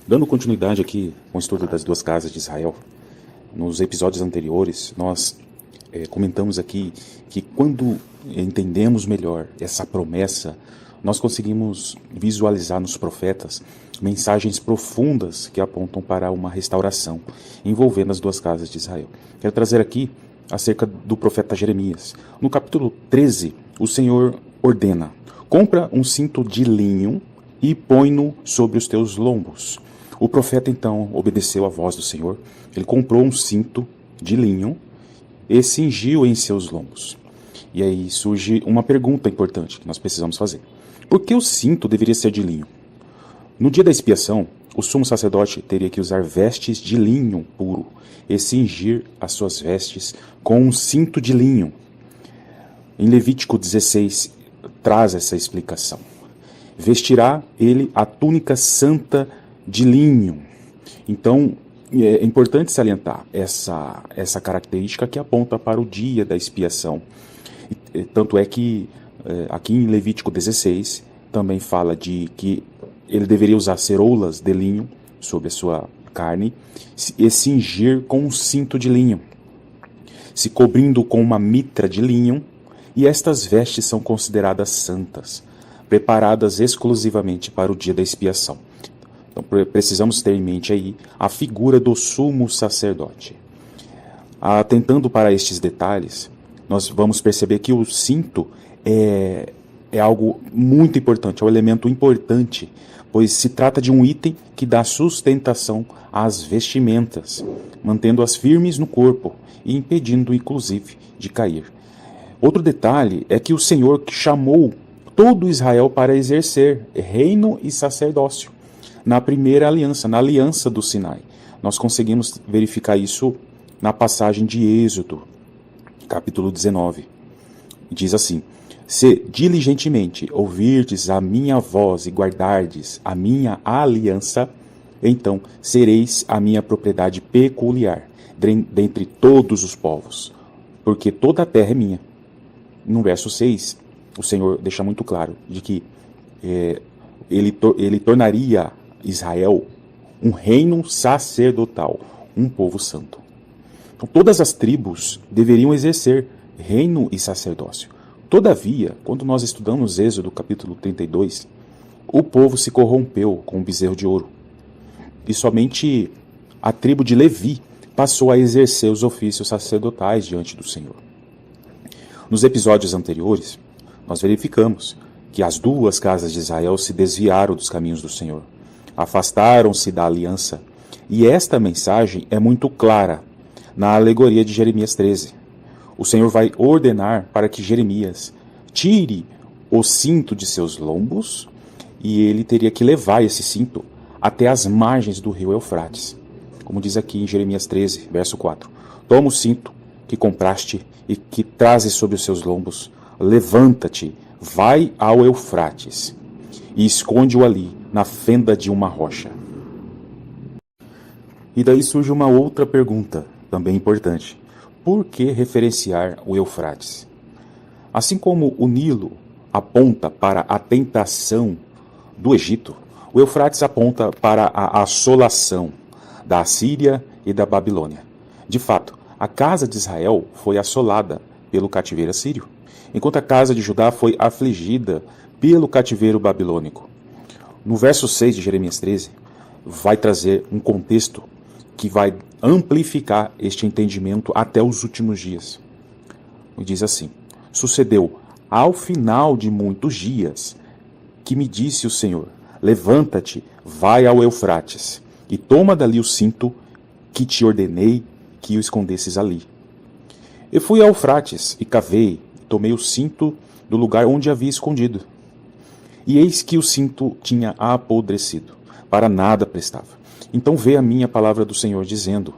Dando continuidade aqui com o estudo das duas casas de Israel, nos episódios anteriores nós comentamos aqui que quando entendemos melhor essa promessa, nós conseguimos visualizar nos profetas mensagens profundas que apontam para uma restauração envolvendo as duas casas de Israel. Quero trazer aqui acerca do profeta Jeremias. No capítulo 13, o Senhor ordena: compra um cinto de linho e põe-no sobre os teus lombos. O profeta então obedeceu à voz do Senhor. Ele comprou um cinto de linho e cingiu em seus lombos. E aí surge uma pergunta importante que nós precisamos fazer. Por que o cinto deveria ser de linho? No dia da expiação, o sumo sacerdote teria que usar vestes de linho puro e cingir as suas vestes com um cinto de linho. Em Levítico 16 traz essa explicação. Vestirá ele a túnica santa de linho. Então, é importante salientar essa característica que aponta para o dia da expiação. Tanto é que aqui em Levítico 16 também fala de que ele deveria usar ceroulas de linho sobre a sua carne e cingir com um cinto de linho, se cobrindo com uma mitra de linho, e estas vestes são consideradas santas, preparadas exclusivamente para o dia da expiação. Então precisamos ter em mente aí a figura do sumo sacerdote. Atentando para estes detalhes, nós vamos perceber que o cinto é algo muito importante, é um elemento importante, pois se trata de um item que dá sustentação às vestimentas, mantendo-as firmes no corpo e impedindo, inclusive, de cair. Outro detalhe é que o Senhor chamou todo Israel para exercer reino e sacerdócio na primeira aliança, na aliança do Sinai. Nós conseguimos verificar isso na passagem de Êxodo, capítulo 19. Diz assim: se diligentemente ouvirdes a minha voz e guardardes a minha aliança, então sereis a minha propriedade peculiar dentre todos os povos, porque toda a terra é minha. No verso 6, o Senhor deixa muito claro de que ele tornaria Israel um reino sacerdotal, um povo santo. Então, todas as tribos deveriam exercer reino e sacerdócio. Todavia, quando nós estudamos Êxodo capítulo 32, o povo se corrompeu com o bezerro de ouro. E somente a tribo de Levi passou a exercer os ofícios sacerdotais diante do Senhor. Nos episódios anteriores, nós verificamos que as duas casas de Israel se desviaram dos caminhos do Senhor, afastaram-se da aliança, e esta mensagem é muito clara na alegoria de Jeremias 13. O Senhor vai ordenar para que Jeremias tire o cinto de seus lombos, e ele teria que levar esse cinto até as margens do rio Eufrates. Como diz aqui em Jeremias 13, verso 4. Toma o cinto que compraste e que trazes sobre os seus lombos, levanta-te, vai ao Eufrates e esconde-o ali na fenda de uma rocha. E daí surge uma outra pergunta, também importante. Por que referenciar o Eufrates? Assim como o Nilo aponta para a tentação do Egito, o Eufrates aponta para a assolação da Assíria e da Babilônia. De fato, a casa de Israel foi assolada pelo cativeiro assírio, enquanto a casa de Judá foi afligida pelo cativeiro babilônico. No verso 6 de Jeremias 13, vai trazer um contexto que vai amplificar este entendimento até os últimos dias. E diz assim: sucedeu ao final de muitos dias que me disse o Senhor: levanta-te, vai ao Eufrates e toma dali o cinto que te ordenei que o escondesses ali. Eu fui ao Eufrates e cavei, tomei o cinto do lugar onde havia escondido. E eis que o cinto tinha apodrecido, para nada prestava. Então veio a minha palavra do Senhor, dizendo: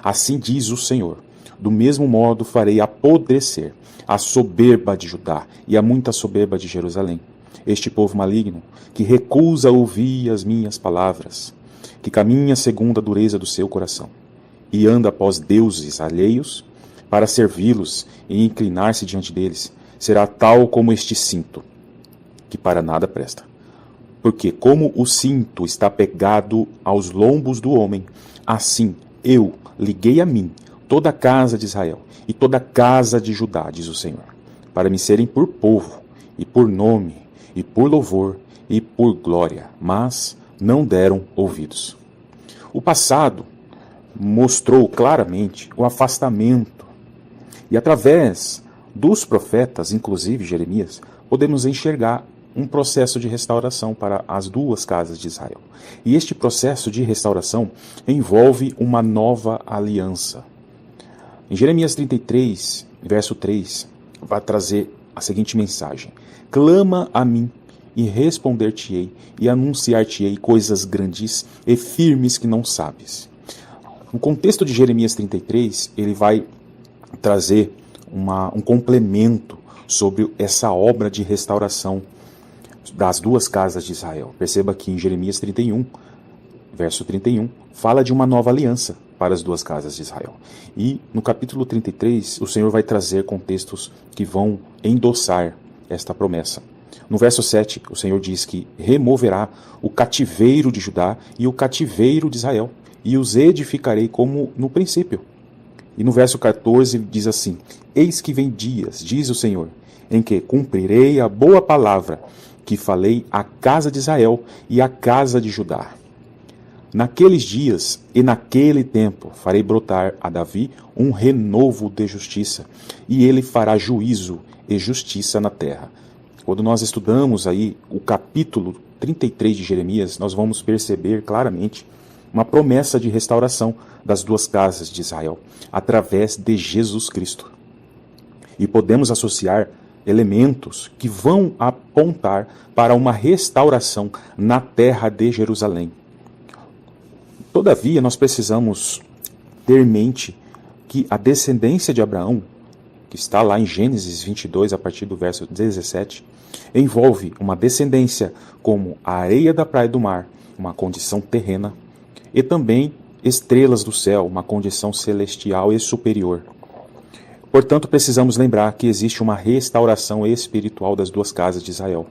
assim diz o Senhor, do mesmo modo farei apodrecer a soberba de Judá e a muita soberba de Jerusalém. Este povo maligno, que recusa ouvir as minhas palavras, que caminha segundo a dureza do seu coração, e anda após deuses alheios, para servi-los e inclinar-se diante deles, será tal como este cinto, que para nada presta. Porque como o cinto está pegado aos lombos do homem, assim eu liguei a mim toda a casa de Israel e toda a casa de Judá, diz o Senhor, para me serem por povo, e por nome, e por louvor, e por glória, mas não deram ouvidos. O passado mostrou claramente o afastamento, e através dos profetas, inclusive Jeremias, podemos enxergar um processo de restauração para as duas casas de Israel. E este processo de restauração envolve uma nova aliança. Em Jeremias 33, verso 3, vai trazer a seguinte mensagem: clama a mim, e responder-te-ei, e anunciar-te-ei coisas grandes e firmes que não sabes. No contexto de Jeremias 33, ele vai trazer um complemento sobre essa obra de restauração das duas casas de Israel. Perceba que em Jeremias 31, verso 31, fala de uma nova aliança para as duas casas de Israel. E no capítulo 33, o Senhor vai trazer contextos que vão endossar esta promessa. No verso 7, o Senhor diz que removerá o cativeiro de Judá e o cativeiro de Israel, e os edificarei como no princípio. E no verso 14 diz assim: eis que vem dias, diz o Senhor, em que cumprirei a boa palavra que falei à casa de Israel e à casa de Judá. Naqueles dias e naquele tempo farei brotar a Davi um renovo de justiça, e ele fará juízo e justiça na terra. Quando nós estudamos aí o capítulo 33 de Jeremias, nós vamos perceber claramente uma promessa de restauração das duas casas de Israel, através de Jesus Cristo. E podemos associar elementos que vão apontar para uma restauração na terra de Jerusalém. Todavia, nós precisamos ter em mente que a descendência de Abraão, que está lá em Gênesis 22, a partir do verso 17, envolve uma descendência como a areia da praia do mar, uma condição terrena, e também estrelas do céu, uma condição celestial e superior. Portanto, precisamos lembrar que existe uma restauração espiritual das duas casas de Israel,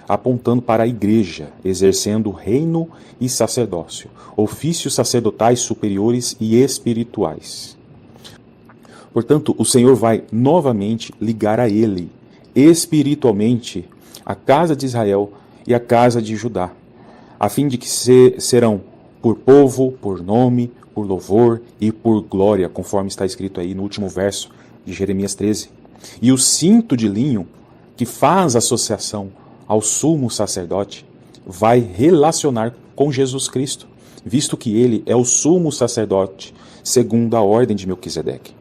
apontando para a igreja, exercendo reino e sacerdócio, ofícios sacerdotais superiores e espirituais. Portanto, o Senhor vai novamente ligar a ele, espiritualmente, a casa de Israel e a casa de Judá, a fim de que serão por povo, por nome, por louvor e por glória, conforme está escrito aí no último verso de Jeremias 13. E o cinto de linho, que faz associação ao sumo sacerdote, vai relacionar com Jesus Cristo, visto que ele é o sumo sacerdote segundo a ordem de Melquisedeque.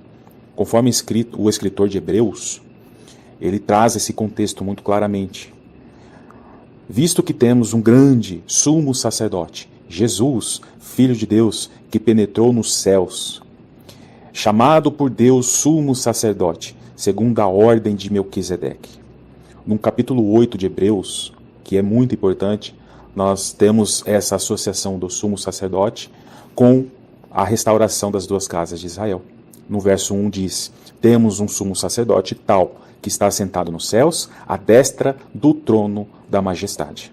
Conforme o escritor de Hebreus, ele traz esse contexto muito claramente. Visto que temos um grande sumo sacerdote, Jesus, Filho de Deus, que penetrou nos céus, chamado por Deus sumo sacerdote, segundo a ordem de Melquisedeque. No capítulo 8 de Hebreus, que é muito importante, nós temos essa associação do sumo sacerdote com a restauração das duas casas de Israel. No verso 1 diz: temos um sumo sacerdote tal, que está assentado nos céus, à destra do trono da majestade.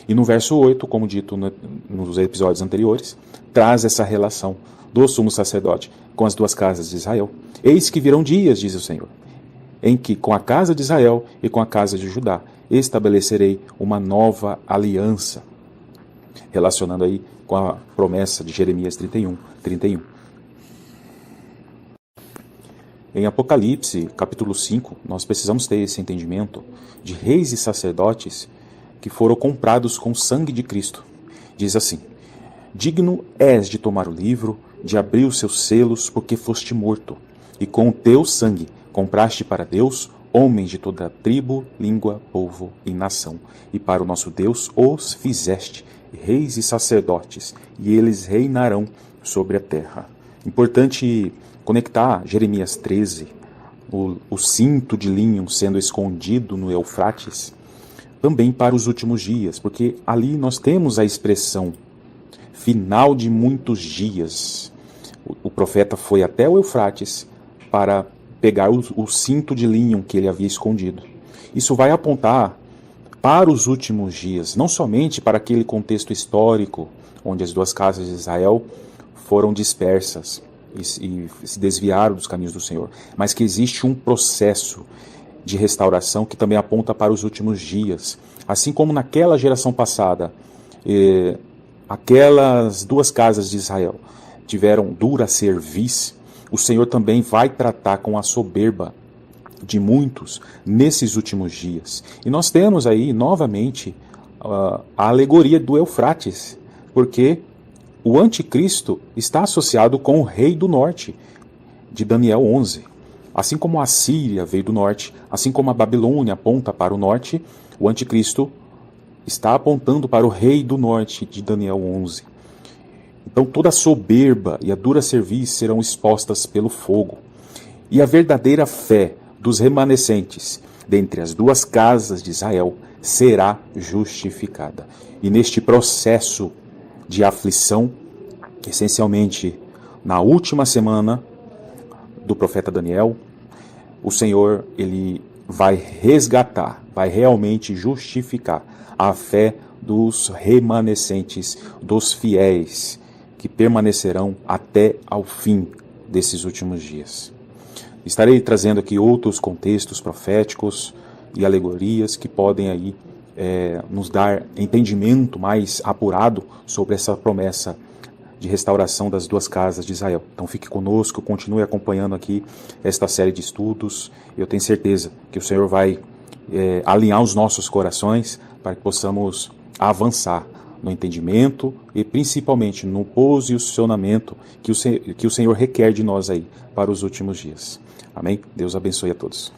E no verso 8, como dito nos episódios anteriores, traz essa relação do sumo sacerdote com as duas casas de Israel. Eis que virão dias, diz o Senhor, em que com a casa de Israel e com a casa de Judá estabelecerei uma nova aliança, relacionando aí com a promessa de Jeremias 31. Em Apocalipse, capítulo 5, nós precisamos ter esse entendimento de reis e sacerdotes que foram comprados com o sangue de Cristo. Diz assim: digno és de tomar o livro, de abrir os seus selos, porque foste morto, e com o teu sangue compraste para Deus homens de toda tribo, língua, povo e nação, e para o nosso Deus os fizeste reis e sacerdotes, e eles reinarão sobre a terra. Importante conectar Jeremias 13, o cinto de linho sendo escondido no Eufrates, também para os últimos dias, porque ali nós temos a expressão final de muitos dias. O profeta foi até o Eufrates para pegar o cinto de linho que ele havia escondido. Isso vai apontar para os últimos dias, não somente para aquele contexto histórico onde as duas casas de Israel foram dispersas e se desviaram dos caminhos do Senhor, mas que existe um processo de restauração que também aponta para os últimos dias. Assim como naquela geração passada, aquelas duas casas de Israel tiveram dura cerviz, o Senhor também vai tratar com a soberba de muitos nesses últimos dias. E nós temos aí novamente a alegoria do Eufrates, porque o anticristo está associado com o rei do norte, de Daniel 11. Assim como a Síria veio do norte, assim como a Babilônia aponta para o norte, o anticristo está apontando para o rei do norte, de Daniel 11. Então toda a soberba e a dura cerviz serão expostas pelo fogo. E a verdadeira fé dos remanescentes dentre as duas casas de Israel será justificada. E neste processo de aflição, essencialmente na última semana do profeta Daniel, o Senhor ele vai resgatar, vai realmente justificar a fé dos remanescentes, dos fiéis, que permanecerão até ao fim desses últimos dias. Estarei trazendo aqui outros contextos proféticos e alegorias que podem aí nos dar entendimento mais apurado sobre essa promessa de restauração das duas casas de Israel. Então fique conosco, continue acompanhando aqui esta série de estudos. Eu tenho certeza que o Senhor vai alinhar os nossos corações para que possamos avançar no entendimento e principalmente no posicionamento que o Senhor requer de nós aí para os últimos dias. Amém? Deus abençoe a todos.